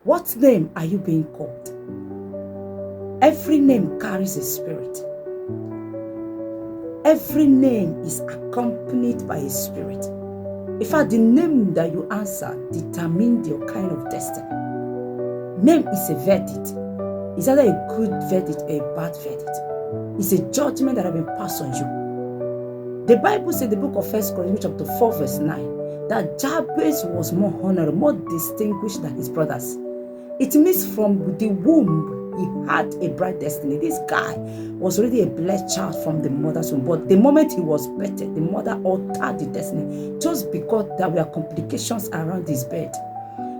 What name are you being called? Every name carries a spirit. Every name is accompanied by a spirit. In fact, the name that you answer determines your kind of destiny. Name is a verdict. It's either a good verdict or a bad verdict. It's a judgment that has been passed on you. The Bible says in the book of 1 Corinthians chapter 4 verse 9 that Jabez was more honorable, more distinguished than his brothers. It means from the womb he had a bright destiny. This guy was already a blessed child from the mother's womb. But the moment he was birthed, the mother altered the destiny just because there were complications around his birth.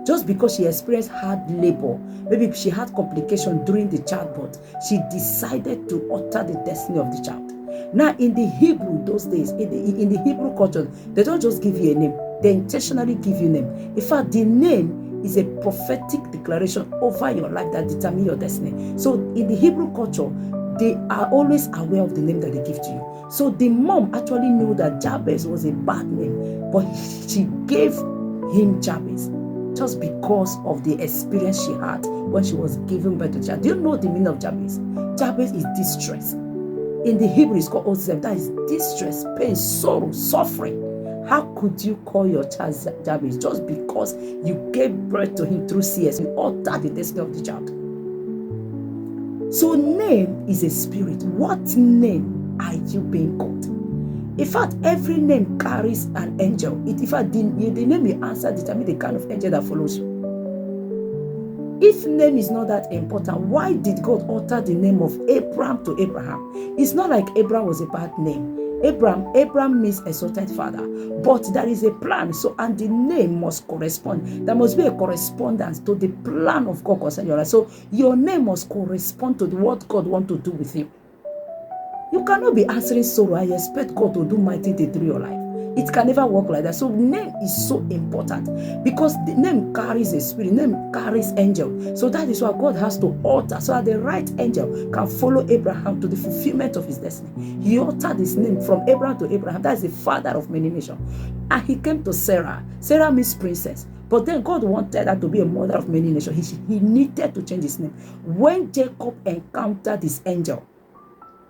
Just because she experienced hard labor, maybe she had complications during the childbirth, she decided to alter the destiny of the child. Now, in the Hebrew those days, in the Hebrew culture, they don't just give you a name. They intentionally give you a name. In fact, the name is a prophetic declaration over your life that determines your destiny. So in the Hebrew culture, they are always aware of the name that they give to you. So the mom actually knew that Jabez was a bad name, but she gave him Jabez just because of the experience she had when she was giving birth to child. Do you know the meaning of Jabez? Jabez is distress. In the Hebrew, it's called Ozem. That is distress, pain, sorrow, suffering. How could you call your child Jabez just because you gave birth to him through CS? You altered the destiny of the child. So name is a spirit. What name are you being called? In fact, every name carries an angel. In fact, the name you answer determines the kind of angel that follows you. If name is not that important, why did God alter the name of Abraham to Abraham? It's not like Abraham was a bad name. Abraham means exalted father, but there is a plan. So, and the name must correspond. There must be a correspondence to the plan of God concerning your life. So, your name must correspond to what God wants to do with you. You cannot be answering sorrow and expect God to do mighty things through your life. It can never work like that. So name is so important because the name carries a spirit, name carries angel. So that is why God has to alter so that the right angel can follow Abraham to the fulfillment of his destiny. He altered his name from Abraham to Abraham. That is the father of many nations. And he came to Sarah. Sarah means princess. But then God wanted her to be a mother of many nations. He needed to change his name. When Jacob encountered this angel,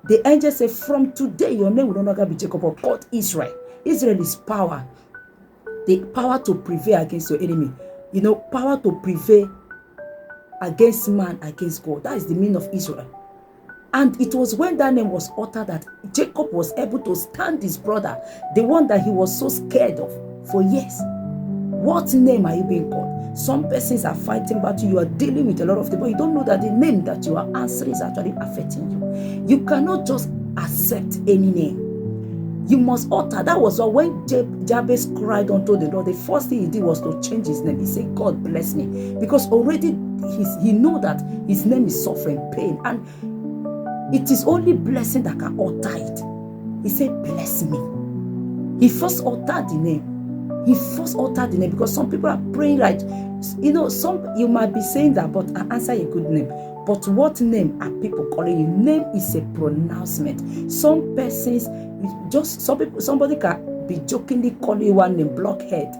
the angel said, from today your name will no longer be Jacob but called Israel. Israel is power. The power to prevail against your enemy. You know, power to prevail against man, against God. That is the meaning of Israel. And it was when that name was uttered that Jacob was able to stand his brother, the one that he was so scared of for years. What name are you being called? Some persons are fighting about you. You are dealing with a lot of things, but you don't know that the name that you are answering is actually affecting you. You cannot just accept any name. You must utter. That was why when Jabez cried unto the Lord, the first thing he did was to change his name. He said, God bless me. Because already he knew that his name is suffering pain. And it is only blessing that can alter it. He said, bless me. He first altered the name. He first altered the name because some people are praying like, you know, you might be saying that, but I answer a good name. But what name are people calling you? Name is a pronouncement. Some persons, somebody can be jokingly calling you one name, blockhead,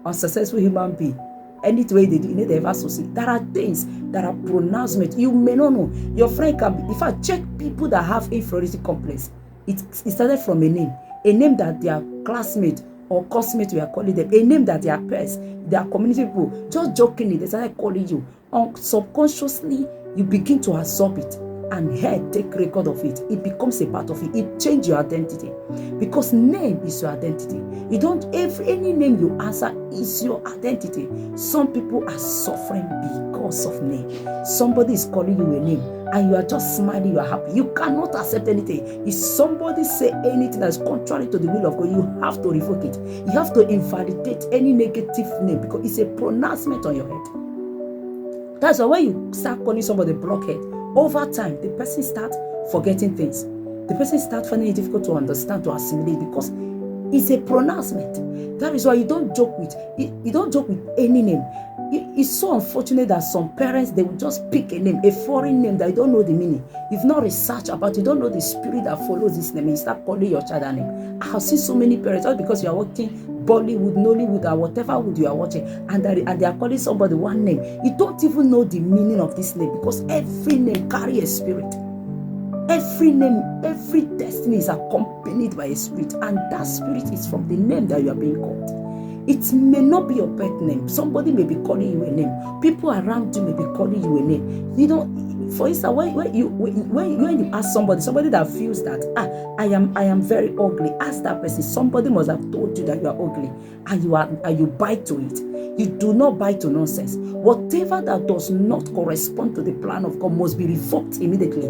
unsuccessful human being. Any way they do, they ever succeed. There are things that are pronouncement. You may not know. Your friend can be, if I check people that have inferiority complex, it started from a name that their classmate or classmate we are calling them, a name that their peers, their community people, just jokingly, they started calling you. Subconsciously, you begin to absorb it and take record of it. It becomes a part of it. It changes your identity because name is your identity. You don't, any name you answer is your identity. Some people are suffering because of name. Somebody is calling you a name and you are just smiling, you are happy. You cannot accept anything. If somebody say anything that is contrary to the will of God, you have to revoke it. You have to invalidate any negative name because it's a pronouncement on your head. That's why when you start calling somebody blockhead, over time, the person starts forgetting things. The person starts finding it difficult to understand, to assimilate because it's a pronouncement. That is why you don't joke with any name. It's so unfortunate that some parents, they will just pick a name, a foreign name that you don't know the meaning. You've not researched about it, you don't know the spirit that follows this name. You start calling your child a name. I have seen so many parents, all because you are working Bollywood, Nollywood, or whatever wood you are watching, and they are calling somebody one name. You don't even know the meaning of this name, because every name carries a spirit. Every name, every destiny is accompanied by a spirit, and that spirit is from the name that you are being called. It may not be your pet name. Somebody may be calling you a name. People around you may be calling you a name. You know, for instance, when you ask somebody that feels that I am very ugly, ask that person. Somebody must have told you that you are ugly, and you bite to it. You do not bite to nonsense. Whatever that does not correspond to the plan of God must be revoked immediately.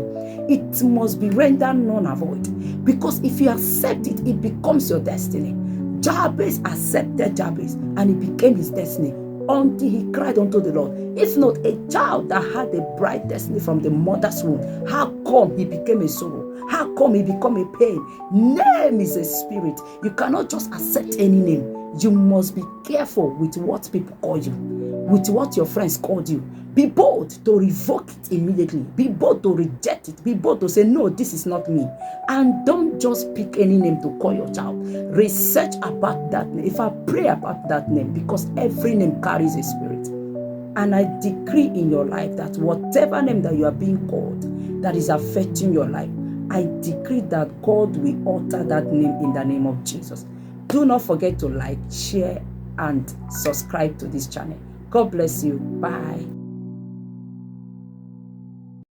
It must be rendered non-void, because if you accept it, it becomes your destiny. Jabez accepted Jabez, and it became his destiny until he cried unto the Lord. If not, a child that had a bright destiny from the mother's womb, how come he became a sorrow? How come he became a pain? Name is a spirit. You cannot just accept any name. You must be careful with what people call you, with what your friends called you. Be bold to revoke it immediately. Be bold to reject it. Be bold to say, no, this is not me. And don't just pick any name to call your child. Research about that name. If I pray about that name, because every name carries a spirit. And I decree in your life that whatever name that you are being called that is affecting your life, I decree that God will alter that name in the name of Jesus. Do not forget to like, share, and subscribe to this channel. God bless you. Bye.